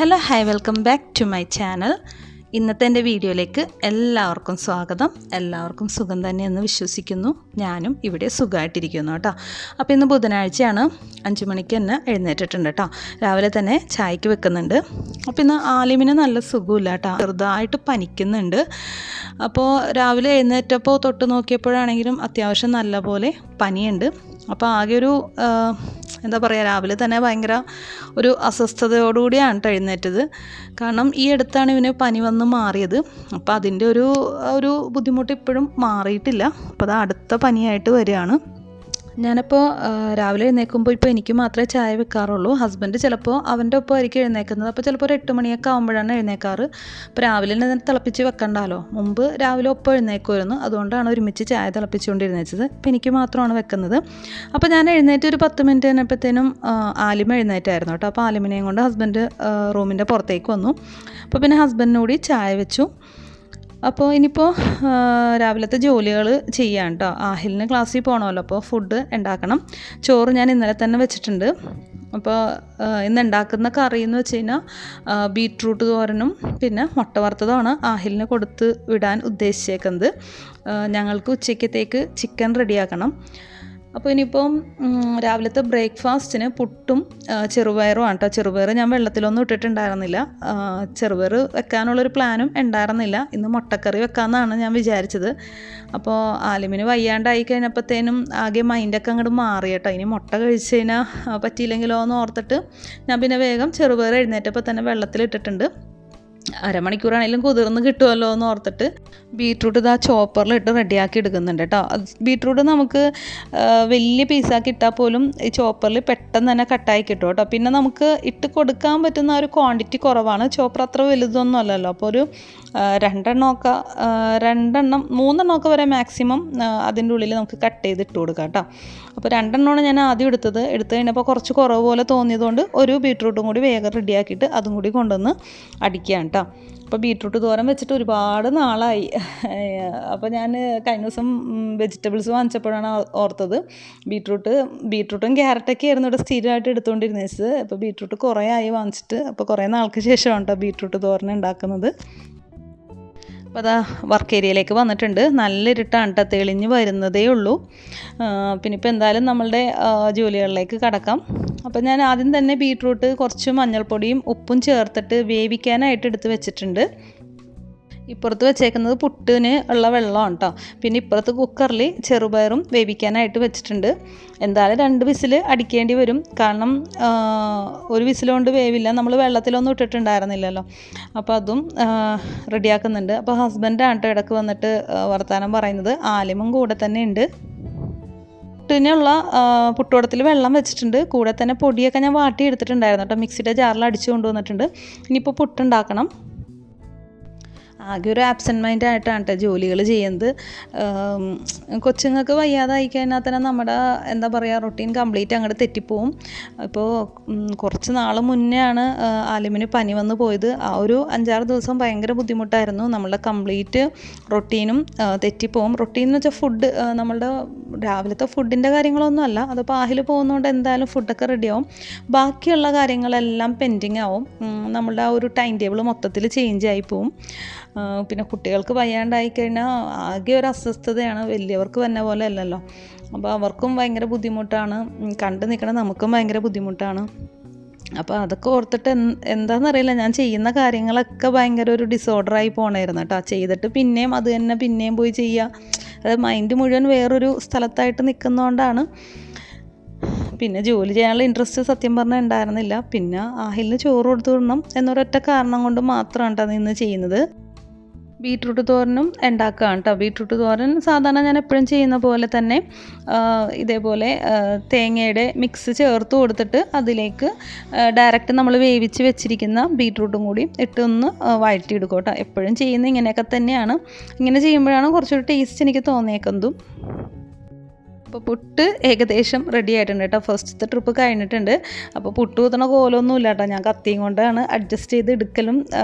Hello hi welcome back to my channel. ഇന്നത്തെ എൻ്റെ വീഡിയോയിലേക്ക് എല്ലാവർക്കും സ്വാഗതം. എല്ലാവർക്കും സുഖം തന്നെയെന്ന് വിശ്വസിക്കുന്നു. ഞാനും ഇവിടെ സുഖമായിട്ടിരിക്കുന്നു കേട്ടോ. അപ്പോൾ ഇന്ന് ബുധനാഴ്ചയാണ്. 5 മണിക്ക് തന്നെ എഴുന്നേറ്റിട്ടുണ്ട് കേട്ടോ. രാവിലെ തന്നെ ചായക്ക് വെക്കുന്നുണ്ട്. അപ്പോൾ ഇന്ന് ആലിമിന് നല്ല സുഖമില്ല കേട്ടോ, ചെറുതായിട്ട് പനിക്കുന്നുണ്ട്. അപ്പോൾ രാവിലെ എഴുന്നേറ്റപ്പോൾ തൊട്ട് നോക്കിയപ്പോഴാണെങ്കിലും അത്യാവശ്യം നല്ല പോലെ പനിയുണ്ട്. അപ്പോൾ ആകെ ഒരു എന്താ പറയുക, രാവിലെ തന്നെ ഭയങ്കര ഒരു അസ്വസ്ഥതയോടുകൂടിയാണ് എഴുന്നേറ്റത്. കാരണം ഈ അടുത്താണ് ഇവന് പനി വന്ന് മാറിയത്. അപ്പോൾ അതിൻ്റെ ഒരു ബുദ്ധിമുട്ട് ഇപ്പോഴും മാറിയിട്ടില്ല. അപ്പോൾ അത് അടുത്ത പനിയായിട്ട് വരികയാണ്. ഞാനിപ്പോൾ രാവിലെ എഴുന്നേൽക്കുമ്പോൾ ഇപ്പോൾ എനിക്ക് മാത്രമേ ചായ വെക്കാറുള്ളൂ. ഹസ്ബൻഡ് ചിലപ്പോൾ അവൻ്റെ ഒപ്പം ആയിരിക്കും എഴുന്നേൽക്കുന്നത്. അപ്പോൾ ചിലപ്പോൾ ഒരു 8 മണിയൊക്കെ ആകുമ്പോഴാണ് എഴുന്നേൽക്കാറ്. അപ്പോൾ രാവിലെ തന്നെ തിളപ്പിച്ച് വെക്കണ്ടല്ലോ. മുമ്പ് രാവിലെ ഒപ്പം എഴുന്നേൽക്കുമായിരുന്നു, അതുകൊണ്ടാണ് ഒരുമിച്ച് ചായ തിളപ്പിച്ചുകൊണ്ടിരുന്നേച്ചത്. ഇപ്പോൾ എനിക്ക് മാത്രമാണ് വെക്കുന്നത്. അപ്പോൾ ഞാൻ എഴുന്നേറ്റ് ഒരു 10 മിനിറ്റ് കഴിഞ്ഞപ്പോഴത്തേനും ആലിമ എഴുന്നേറ്റായിരുന്നു കേട്ടോ. അപ്പോൾ ആലിമിനെയും കൊണ്ട് ഹസ്ബൻഡ് റൂമിൻ്റെ പുറത്തേക്ക് വന്നു. അപ്പോൾ പിന്നെ ഹസ്ബൻഡിനോട് ചായ വെച്ചു. അപ്പോൾ ഇനിയിപ്പോൾ രാവിലത്തെ ജോലികൾ ചെയ്യാം കേട്ടോ. ആഹിലിന് ക്ലാസ്സിൽ പോകണമല്ലോ, അപ്പോൾ ഫുഡ് ഉണ്ടാക്കണം. ചോറ് ഞാൻ ഇന്നലെ തന്നെ വെച്ചിട്ടുണ്ട്. അപ്പോൾ ഇന്ന് ഉണ്ടാക്കുന്ന കറി എന്ന് വെച്ച് കഴിഞ്ഞാൽ ബീട്രൂട്ട് തോരനും പിന്നെ മുട്ട വറുത്തതുമാണ് ആഹിലിന് കൊടുത്ത് വിടാൻ ഉദ്ദേശിച്ചേക്കുന്നത്. ഞങ്ങൾക്ക് ഉച്ചയ്ക്കത്തേക്ക് ചിക്കൻ റെഡിയാക്കണം. അപ്പോൾ ഇനിയിപ്പം രാവിലത്തെ ബ്രേക്ക്ഫാസ്റ്റിന് പുട്ടും ചെറുപയറുമാണ് കേട്ടോ. ചെറുപയർ ഞാൻ വെള്ളത്തിലൊന്നും ഇട്ടിട്ടുണ്ടായിരുന്നില്ല. ചെറുപയർ വെക്കാനുള്ളൊരു പ്ലാനും ഉണ്ടായിരുന്നില്ല. ഇന്ന് മുട്ടക്കറി വെക്കാമെന്നാണ് ഞാൻ വിചാരിച്ചത്. അപ്പോൾ ആലിമിന് വയ്യാണ്ടായി കഴിഞ്ഞപ്പോഴത്തേനും ആകെ മൈൻഡൊക്കെ അങ്ങോട്ട് മാറി കേട്ടോ. ഇനി മുട്ട കഴിച്ച് കഴിഞ്ഞാൽ പറ്റിയില്ലെങ്കിലോ എന്ന് ഓർത്തിട്ട് ഞാൻ പിന്നെ വേഗം ചെറുപയർ എഴുന്നേറ്റപ്പോൾ തന്നെ വെള്ളത്തിലിട്ടിട്ടുണ്ട്. അരമണിക്കൂറാണെങ്കിലും കുതിർന്ന് കിട്ടുമല്ലോ എന്ന് ഓർത്തിട്ട് ബീട്രൂട്ട് ഇതാ ചോപ്പറിലിട്ട് റെഡിയാക്കി എടുക്കുന്നുണ്ട് കേട്ടോ. ബീട്രൂട്ട് നമുക്ക് വലിയ പീസാക്കി ഇട്ടാൽ പോലും ഈ ചോപ്പറിൽ പെട്ടെന്ന് തന്നെ കട്ടായി കിട്ടും കേട്ടോ. പിന്നെ നമുക്ക് ഇട്ട് കൊടുക്കാൻ പറ്റുന്ന ഒരു ക്വാണ്ടിറ്റി കുറവാണ്. ചോപ്പർ അത്ര വലുതൊന്നും അല്ലല്ലോ. അപ്പോൾ ഒരു 3 വരെ മാക്സിമം അതിൻ്റെ ഉള്ളിൽ നമുക്ക് കട്ട് ചെയ്തിട്ട് കൊടുക്കാം കേട്ടോ. അപ്പോൾ 2 എണ്ണമാണ് ഞാൻ ആദ്യം എടുത്ത് കഴിഞ്ഞപ്പോൾ കുറച്ച് കുറവ് പോലെ തോന്നിയതുകൊണ്ട് ഒരു ബീട്രൂട്ടും കൂടി വേഗം റെഡിയാക്കിയിട്ട് അതും കൂടി കൊണ്ടുവന്ന് അടിക്കുകയാണ് കേട്ടോ. അപ്പോൾ ബീട്രൂട്ട് തോരൻ വെച്ചിട്ട് ഒരുപാട് നാളായി. അപ്പോൾ ഞാൻ കഴിഞ്ഞ ദിവസം വെജിറ്റബിൾസ് വാങ്ങിച്ചപ്പോഴാണ് ഓർത്തത് ബീട്രൂട്ടും ക്യാരറ്റൊക്കെ ആയിരുന്നു ഇവിടെ സ്ഥിരമായിട്ട് എടുത്തുകൊണ്ടിരുന്നത്. അപ്പോൾ ബീട്രൂട്ട് കുറേ ആയി വാങ്ങിച്ചിട്ട്. അപ്പോൾ കുറേ നാൾക്ക് ശേഷമാണ് കേട്ടോ ബീട്രൂട്ട് തോരൻ ഉണ്ടാക്കുന്നത്. അപ്പോൾ അതാ വർക്ക് ഏരിയയിലേക്ക് വന്നിട്ടുണ്ട്. നല്ല ഇരുട്ടാണ് കേട്ടോ, തെളിഞ്ഞ് വരുന്നതേ ഉള്ളൂ. പിന്നെ ഇപ്പോൾ എന്തായാലും നമ്മളുടെ ജോലികളിലേക്ക് കടക്കാം. അപ്പോൾ ഞാൻ ആദ്യം തന്നെ ബീട്രൂട്ട് കുറച്ച് മഞ്ഞൾപ്പൊടിയും ഉപ്പും ചേർത്തിട്ട് വേവിക്കാനായിട്ട് എടുത്ത് വെച്ചിട്ടുണ്ട്. ഇപ്പുറത്ത് വെച്ചേക്കുന്നത് പുട്ടിന് ഉള്ള വെള്ളമാണ് കേട്ടോ. പിന്നെ ഇപ്പുറത്ത് കുക്കറിൽ ചെറുപയറും വേവിക്കാനായിട്ട് വെച്ചിട്ടുണ്ട്. എന്തായാലും 2 വിസിൽ അടിക്കേണ്ടി വരും. കാരണം ഒരു വിസിലുകൊണ്ട് വേവില്ല. നമ്മൾ വെള്ളത്തിലൊന്നും ഇട്ടിട്ടുണ്ടായിരുന്നില്ലല്ലോ. അപ്പോൾ അതും റെഡിയാക്കുന്നുണ്ട്. അപ്പോൾ ഹസ്ബൻഡാണ് കേട്ടോ ഇടയ്ക്ക് വന്നിട്ട് വർത്തമാനം പറയുന്നത്. ആലിമും കൂടെ തന്നെ ഉണ്ട്. പുട്ടിനുള്ള പുട്ടുകുടത്തിൽ വെള്ളം വെച്ചിട്ടുണ്ട്. കൂടെ തന്നെ പൊടിയൊക്കെ ഞാൻ വാട്ടി എടുത്തിട്ടുണ്ടായിരുന്നു കേട്ടോ. മിക്സിയുടെ ജാറിൽ അടിച്ചു കൊണ്ടുവന്നിട്ടുണ്ട്. ഇനിയിപ്പോൾ പുട്ടുണ്ടാക്കണം. ആകെ ഒരു ആബ്സെൻറ്റ് മൈൻഡ് ആയിട്ടാണ് കേട്ടോ ജോലികൾ ചെയ്യുന്നത്. കൊച്ചുങ്ങൾക്ക് വയ്യാതായി കഴിഞ്ഞാൽ തന്നെ നമ്മുടെ എന്താ പറയുക റൊട്ടീൻ കംപ്ലീറ്റ് അങ്ങോട്ട് തെറ്റിപ്പോവും. ഇപ്പോൾ കുറച്ച് നാൾ മുന്നേ ആണ് ആലിമിന് പനി വന്ന് പോയത്. ആ ഒരു 5-6 ദിവസം ഭയങ്കര ബുദ്ധിമുട്ടായിരുന്നു. നമ്മളുടെ കംപ്ലീറ്റ് റൊട്ടീനും തെറ്റിപ്പോവും. റൊട്ടീൻ എന്ന് വെച്ചാൽ ഫുഡ്, നമ്മളുടെ രാവിലത്തെ ഫുഡിൻ്റെ കാര്യങ്ങളൊന്നും അല്ല. അതിപ്പോൾ ആഹിൽ പോകുന്നതുകൊണ്ട് എന്തായാലും ഫുഡൊക്കെ റെഡിയാവും. ബാക്കിയുള്ള കാര്യങ്ങളെല്ലാം പെൻഡിങ് ആവും. നമ്മളുടെ ആ ഒരു ടൈം ടേബിൾ മൊത്തത്തിൽ ചേഞ്ച് ആയി പോവും. പിന്നെ കുട്ടികൾക്ക് വയ്യാണ്ടായി കഴിഞ്ഞാൽ ആകെ ഒരു അസ്വസ്ഥതയാണ്. വലിയവർക്ക് വന്ന പോലെ അല്ലല്ലോ. അപ്പോൾ അവർക്കും ഭയങ്കര ബുദ്ധിമുട്ടാണ്. കണ്ടു നിൽക്കണം നമുക്കും ഭയങ്കര ബുദ്ധിമുട്ടാണ്. അപ്പോൾ അതൊക്കെ ഓർത്തിട്ട് എന്താണെന്നറിയില്ല, ഞാൻ ചെയ്യുന്ന കാര്യങ്ങളൊക്കെ ഭയങ്കര ഒരു ഡിസോർഡറായി പോകണമായിരുന്നു കേട്ടോ. ചെയ്തിട്ട് പിന്നെയും അത് തന്നെ പിന്നെയും പോയി ചെയ്യുക. അത് മൈൻഡ് മുഴുവൻ വേറൊരു സ്ഥലത്തായിട്ട് നിൽക്കുന്നതുകൊണ്ടാണ്. പിന്നെ ജോലി ചെയ്യാനുള്ള ഇൻട്രസ്റ്റ് സത്യം പറഞ്ഞാൽ ഉണ്ടായിരുന്നില്ല. പിന്നെ ആഹിലിന് ചോറ് കൊടുത്തു വിടണം എന്നൊരൊറ്റ കാരണം കൊണ്ട് മാത്രമാണ് കേട്ടോ ഇന്ന് ചെയ്യുന്നത്. ബീട്രൂട്ട് തോരനും ഉണ്ടാക്കുകയാണ് കേട്ടോ. ബീട്രൂട്ട് തോരൻ സാധാരണ ഞാൻ എപ്പോഴും ചെയ്യുന്ന പോലെ തന്നെ ഇതേപോലെ തേങ്ങയുടെ മിക്സ് ചേർത്ത് കൊടുത്തിട്ട് അതിലേക്ക് ഡയറക്റ്റ് നമ്മൾ വേവിച്ച് വെച്ചിരിക്കുന്ന ബീട്രൂട്ടും കൂടി ഇട്ടൊന്ന് വഴറ്റിയെടുക്കും കേട്ടോ. എപ്പോഴും ചെയ്യുന്ന ഇങ്ങനെയൊക്കെ തന്നെയാണ്. ഇങ്ങനെ ചെയ്യുമ്പോഴാണ് കുറച്ചൊരു ടേസ്റ്റ് എനിക്ക് തോന്നിയേക്കുന്നതും. അപ്പോൾ പുട്ട് ഏകദേശം റെഡി ആയിട്ടുണ്ട് കേട്ടോ. ഫസ്റ്റത്തെ ട്രിപ്പ് കഴിഞ്ഞിട്ടുണ്ട്. അപ്പോൾ പുട്ട് കുത്തണ കോലമൊന്നും ഇല്ല കേട്ടോ. ഞാൻ കത്തിയും കൊണ്ടാണ് അഡ്ജസ്റ്റ് ചെയ്ത് എടുക്കലും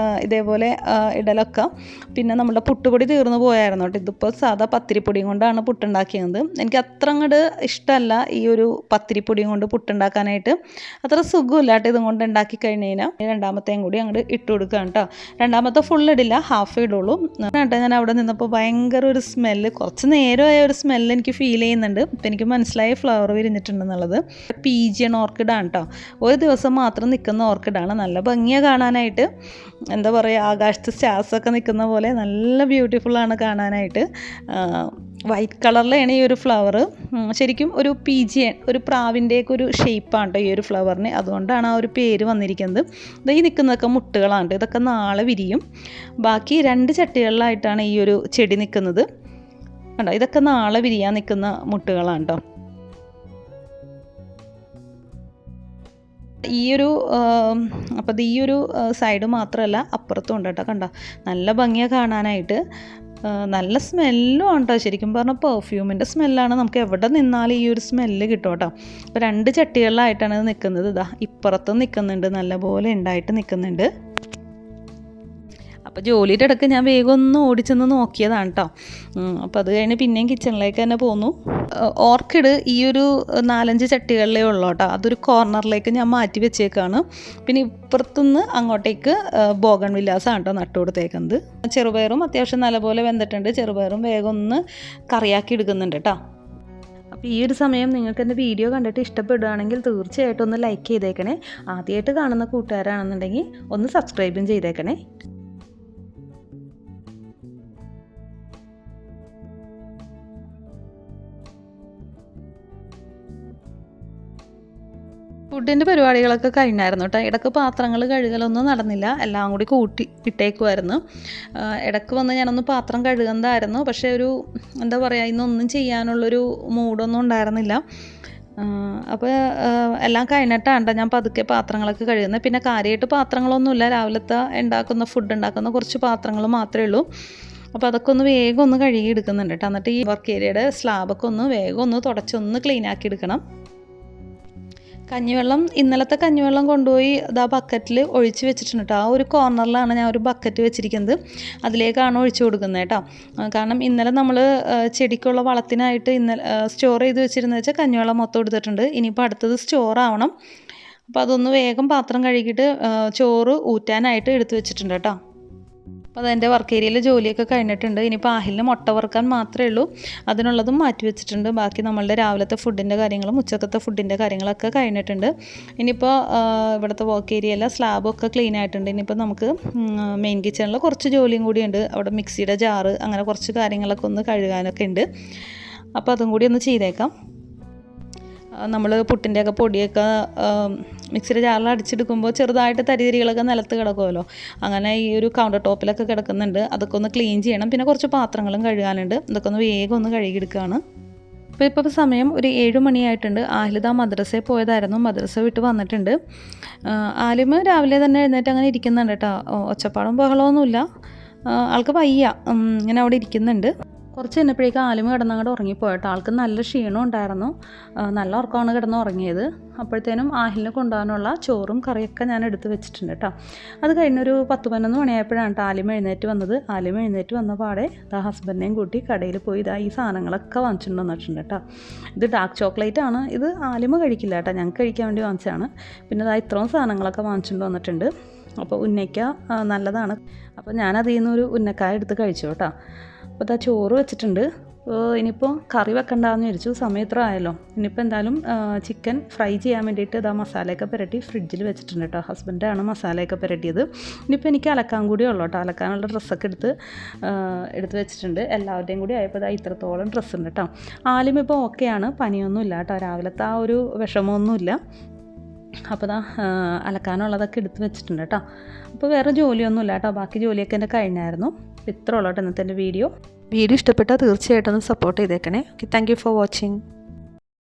ഇതേപോലെ ഇടലൊക്കെ. പിന്നെ നമ്മുടെ പുട്ടുപൊടി തീർന്നു പോയായിരുന്നു കേട്ടോ. ഇതിപ്പോൾ സാധാ പത്തിരിപ്പൊടിയും കൊണ്ടാണ് പുട്ടുണ്ടാക്കിയത്. എനിക്ക് അത്ര അങ്ങോട്ട് ഇഷ്ടമല്ല ഈ ഒരു പത്തിരിപ്പൊടിയും കൊണ്ട് പുട്ടുണ്ടാക്കാനായിട്ട്. അത്ര സുഖമില്ല കേട്ടോ ഇതും കൊണ്ട് ഉണ്ടാക്കി കഴിഞ്ഞ് കഴിഞ്ഞാൽ. രണ്ടാമത്തെയും കൂടി അങ്ങോട്ട് ഇട്ട് കൊടുക്കുകയാണ് കേട്ടോ. രണ്ടാമത്തെ ഫുൾ ഇടില്ല, ഹാഫ് ഇടുള്ളൂ കേട്ടോ. ഞാൻ അവിടെ നിന്നപ്പോൾ ഭയങ്കര ഒരു സ്മെല്ല്, കുറച്ച് നേരമായ ഒരു സ്മെല്ല് എനിക്ക് ഫീൽ ചെയ്യുന്നുണ്ട്. ഇപ്പം എനിക്ക് മനസ്സിലായി ഫ്ലവർ വിരിഞ്ഞിട്ടുണ്ടെന്നുള്ളത്. പീജിയൻ ഓർക്കിഡാണ് കേട്ടോ. ഒരു ദിവസം മാത്രം നിൽക്കുന്ന ഓർക്കിഡാണ്. നല്ല ഭംഗിയാണ് കാണാനായിട്ട്. എന്താ പറയുക, ആകാശത്ത് സ്റ്റാർസൊക്കെ നിൽക്കുന്ന പോലെ നല്ല ബ്യൂട്ടിഫുള്ളാണ് കാണാനായിട്ട്. വൈറ്റ് കളറിലാണ് ഈ ഒരു ഫ്ലവർ. ശരിക്കും ഒരു പീജിയൻ, ഒരു പ്രാവിൻ്റെയൊക്കെ ഒരു ഷേപ്പാണ് കേട്ടോ ഈ ഒരു ഫ്ലവറിന്. അതുകൊണ്ടാണ് ആ ഒരു പേര് വന്നിരിക്കുന്നത്. ഈ നിൽക്കുന്നതൊക്കെ മുട്ടുകളാണ്. ഇതൊക്കെ നാളെ വിരിയും. ബാക്കി 2 ചട്ടികളിലായിട്ടാണ് ഈ ഒരു ചെടി നിൽക്കുന്നത് കണ്ടോ. ഇതൊക്കെ നാളെ വിരിയാൻ നിൽക്കുന്ന മുട്ടുകളാണ് കേട്ടോ. അപ്പോൾ ഈ ഒരു സൈഡ് മാത്രമല്ല അപ്പുറത്തും ഉണ്ട് കേട്ടോ. കണ്ടോ, നല്ല ഭംഗിയാണ് കാണാനായിട്ട്. നല്ല സ്മെല്ലും ആണ് കേട്ടോ. ശരിക്കും പറഞ്ഞാൽ പെർഫ്യൂമിൻ്റെ സ്മെല്ലാണ്. നമുക്ക് എവിടെ നിന്നാലും ഈ ഒരു സ്മെല്ല് കിട്ടും കേട്ടോ. അപ്പോൾ 2 ചട്ടികളിലായിട്ടാണ് ഇത് നിൽക്കുന്നത്. ഇതാ ഇപ്പുറത്തും നിൽക്കുന്നുണ്ട്, നല്ലപോലെ ഉണ്ടായിട്ട് നിൽക്കുന്നുണ്ട്. അപ്പോൾ ജോലിയുടെ ഇടയ്ക്ക് ഞാൻ വേഗം ഒന്ന് ഓടിച്ചെന്ന് നോക്കിയതാണ് കേട്ടോ. അപ്പോൾ അത് കഴിഞ്ഞ് പിന്നെയും കിച്ചണിലേക്ക് തന്നെ പോന്നു. ഓർക്കിഡ് ഈ ഒരു 4-5 ചട്ടികളിലേ ഉള്ളൂ കേട്ടോ. അതൊരു കോർണറിലേക്ക് ഞാൻ മാറ്റി വെച്ചേക്കാണ്. പിന്നെ ഇപ്പുറത്തുനിന്ന് അങ്ങോട്ടേക്ക് ബോഗൺവില്ലാസാണ് കേട്ടോ നട്ടു കൊടുത്തേക്കുന്നത്. ചെറുപയറും അത്യാവശ്യം നല്ലപോലെ വെന്തിട്ടുണ്ട്. ചെറുപയറും വേഗം ഒന്ന് കറിയാക്കി എടുക്കുന്നുണ്ട് കേട്ടോ. അപ്പോൾ ഈ ഒരു സമയം നിങ്ങൾക്ക് എൻ്റെ വീഡിയോ കണ്ടിട്ട് ഇഷ്ടപ്പെടുകയാണെങ്കിൽ തീർച്ചയായിട്ടും ഒന്ന് ലൈക്ക് ചെയ്തേക്കണേ. ആദ്യമായിട്ട് കാണുന്ന കൂട്ടുകാരാണെന്നുണ്ടെങ്കിൽ ഒന്ന് സബ്സ്ക്രൈബും ചെയ്തേക്കണേ. ഫുഡിൻ്റെ പരിപാടികളൊക്കെ കഴിഞ്ഞായിരുന്നു കേട്ടോ. ഇടയ്ക്ക് പാത്രങ്ങൾ കഴുകലൊന്നും നടന്നില്ല, എല്ലാം കൂടി കൂട്ടി ഇട്ടേക്കുമായിരുന്നു. ഇടയ്ക്ക് വന്ന് ഞാനൊന്ന് പാത്രം കഴുകുന്നതായിരുന്നു. പക്ഷേ ഒരു എന്താ പറയുക, ഇന്നൊന്നും ചെയ്യാനുള്ളൊരു മൂഡൊന്നും ഉണ്ടായിരുന്നില്ല. അപ്പോൾ എല്ലാം കഴിഞ്ഞിട്ടാണ് ഞാൻ പതുക്കെ പാത്രങ്ങളൊക്കെ കഴുകുന്നത്. പിന്നെ കാര്യമായിട്ട് പാത്രങ്ങളൊന്നുമില്ല, രാവിലത്തെ ഫുഡ് ഉണ്ടാക്കുന്ന കുറച്ച് പാത്രങ്ങൾ മാത്രമേ ഉള്ളൂ. അപ്പോൾ അതൊക്കെ ഒന്ന് വേഗം ഒന്ന് കഴുകി എടുക്കുന്നുണ്ട് കേട്ടോ. എന്നിട്ട് ഈ വർക്ക് ഏരിയയുടെ സ്ലാബൊക്കെ ഒന്ന് വേഗം ഒന്ന് തുടച്ചൊന്ന് ക്ലീൻ ആക്കി എടുക്കണം. കഞ്ഞിവെള്ളം, ഇന്നലത്തെ കഞ്ഞിവെള്ളം കൊണ്ടുപോയി ഇതാ ബക്കറ്റിൽ ഒഴിച്ച് വെച്ചിട്ടുണ്ട് കേട്ടോ. ആ ഒരു കോർണറിലാണ് ഞാൻ ഒരു ബക്കറ്റ് വെച്ചിരിക്കുന്നത്. അതിലേക്കാണ് ഒഴിച്ചു കൊടുക്കുന്നത് കേട്ടോ. കാരണം ഇന്നലെ നമ്മൾ ചെടിക്കുള്ള വളത്തിനായിട്ട് സ്റ്റോർ ചെയ്ത് വെച്ചിരുന്നത് വെച്ചാൽ കഞ്ഞിവെള്ളം മൊത്തം എടുത്തിട്ടുണ്ട്. ഇനിയിപ്പോൾ അടുത്തത് സ്റ്റോർ ആവണം. അപ്പോൾ അതൊന്ന് വേഗം പാത്രം കഴുകിയിട്ട് ചോറ് ഊറ്റാനായിട്ട് എടുത്ത് വെച്ചിട്ടുണ്ട് കേട്ടോ. അപ്പോൾ അതെൻ്റെ വർക്ക് ഏരിയയിൽ ജോലിയൊക്കെ കഴിഞ്ഞിട്ടുണ്ട്. ഇനിയിപ്പോൾ ആഹിലിന് മുട്ട വറുക്കാൻ മാത്രമേ ഉള്ളൂ. അതിനുള്ളതും മാറ്റി വെച്ചിട്ടുണ്ട്. ബാക്കി നമ്മളുടെ രാവിലത്തെ ഫുഡിൻ്റെ കാര്യങ്ങളും ഉച്ചക്കത്തെ ഫുഡിൻ്റെ കാര്യങ്ങളൊക്കെ കഴിഞ്ഞിട്ടുണ്ട്. ഇനിയിപ്പോൾ ഇവിടുത്തെ വർക്ക് ഏരിയയിലെ സ്ലാബൊക്കെ ക്ലീൻ ആയിട്ടുണ്ട്. ഇനിയിപ്പോൾ നമുക്ക് മെയിൻ കിച്ചണിൽ കുറച്ച് ജോലിയും കൂടിയുണ്ട്. അവിടെ മിക്സിയുടെ ജാറ് അങ്ങനെ കുറച്ച് കാര്യങ്ങളൊക്കെ ഒന്ന് കഴുകാനൊക്കെ ഉണ്ട്. അപ്പോൾ അതും കൂടി ഒന്ന് ചെയ്തേക്കാം. നമ്മൾ പുട്ടിൻ്റെയൊക്കെ പൊടിയൊക്കെ മിക്സിയുടെ ജാറിൽ അടിച്ചെടുക്കുമ്പോൾ ചെറുതായിട്ട് തരിതരികളൊക്കെ നിലത്ത് കിടക്കുമല്ലോ. അങ്ങനെ ഈ ഒരു കൗണ്ടർ ടോപ്പിലൊക്കെ കിടക്കുന്നുണ്ട്. അതൊക്കെ ഒന്ന് ക്ലീൻ ചെയ്യണം. പിന്നെ കുറച്ച് പാത്രങ്ങളും കഴുകാനുണ്ട്. അതൊക്കെ ഒന്ന് വേഗം ഒന്ന് കഴുകിയെടുക്കുകയാണ്. ഇപ്പോൾ സമയം ഒരു 7 മണിയായിട്ടുണ്ട്. ആലിത മദ്രസയിൽ പോയതായിരുന്നു. മദ്രസ വിട്ട് വന്നിട്ടുണ്ട്. ആലിമ് രാവിലെ തന്നെ എഴുന്നേറ്റ് അങ്ങനെ ഇരിക്കുന്നുണ്ട് കേട്ടോ. ഒച്ചപ്പാടും ബഹളമൊന്നുമില്ല. ആൾക്ക് വയ്യ, ഇങ്ങനെ അവിടെ ഇരിക്കുന്നുണ്ട്. കുറച്ച് കഴിഞ്ഞപ്പോഴേക്കും ആലിമ കിടന്നങ്ങോട്ട് ഉറങ്ങിപ്പോയിട്ട് ആൾക്ക് നല്ല ക്ഷീണം ഉണ്ടായിരുന്നു. നല്ല ഉറക്കമാണ് കിടന്ന് ഉറങ്ങിയത്. അപ്പോഴത്തേനും ആഹിലിന് കൊണ്ടുപോകാനുള്ള ചോറും കറിയൊക്കെ ഞാൻ എടുത്ത് വെച്ചിട്ടുണ്ട് കേട്ടോ. അത് കഴിഞ്ഞൊരു 10-11 മണിയായപ്പോഴാണ് കേട്ടോ ആലിമ എഴുന്നേറ്റ് വന്നത്. ആലിമ എഴുന്നേറ്റ് വന്ന പാടെ ഹസ്ബൻഡിനെയും കൂട്ടി കടയിൽ പോയി ഈ സാധനങ്ങളൊക്കെ വാങ്ങിച്ചിട്ട് വന്നിട്ടുണ്ട് കേട്ടോ. ഇത് ഡാർക്ക് ചോക്ലേറ്റ് ആണ്. ഇത് ആലിമ കഴിക്കില്ല കേട്ടോ, ഞങ്ങൾക്ക് കഴിക്കാൻ വേണ്ടി വാങ്ങിച്ചതാണ്. പിന്നെ ഇത്രയും സാധനങ്ങളൊക്കെ വാങ്ങിച്ചിട്ട് വന്നിട്ടുണ്ട്. അപ്പോൾ ഉന്നയ്ക്ക നല്ലതാണ്. അപ്പോൾ ഞാനതിൽ നിന്നൊരു ഉന്നക്കായ എടുത്ത് കഴിച്ചു കേട്ടോ. അപ്പോൾ ചോറ് വെച്ചിട്ടുണ്ട്. ഇനിയിപ്പോൾ കറി വെക്കണ്ടെന്ന് വിചാരിച്ചു. സമയം ഇത്ര ആയല്ലോ. ഇനിയിപ്പോൾ എന്തായാലും ചിക്കൻ ഫ്രൈ ചെയ്യാൻ വേണ്ടിയിട്ട് മസാലയൊക്കെ പുരട്ടി ഫ്രിഡ്ജിൽ വെച്ചിട്ടുണ്ട് കേട്ടോ. ഹസ്ബൻഡാണ് മസാലയൊക്കെ പുരട്ടിയത്. ഇനിയിപ്പോൾ എനിക്ക് അലക്കാൻ കൂടി ഉള്ളൂ കേട്ടോ. അലക്കാനുള്ള ഡ്രസ്സൊക്കെ എടുത്ത് വെച്ചിട്ടുണ്ട്. എല്ലാവരുടെയും കൂടി ആയപ്പോൾ ഇത്രത്തോളം ഡ്രസ്സ് ഉണ്ട് കേട്ടോ. ആലും ഇപ്പോൾ ഓക്കെയാണ്, പനിയൊന്നും ഇല്ല കേട്ടോ. രാവിലത്തെ ആ ഒരു വിഷമമൊന്നുമില്ല. അപ്പോൾ അലക്കാനുള്ളതൊക്കെ എടുത്ത് വെച്ചിട്ടുണ്ട് കേട്ടോ. അപ്പോൾ വേറെ ജോലിയൊന്നുമില്ല കേട്ടോ. ബാക്കി ജോലിയൊക്കെ എൻ്റെ കഴിഞ്ഞായിരുന്നു. ഇത്ര ഉള്ളൂ കേട്ടോ ഇന്നത്തെ എൻ്റെ വീഡിയോ ഇഷ്ടപ്പെട്ടാൽ തീർച്ചയായിട്ടും ഒന്ന് സപ്പോർട്ട് ചെയ്തേക്കണേ. Okay, thank you for watching.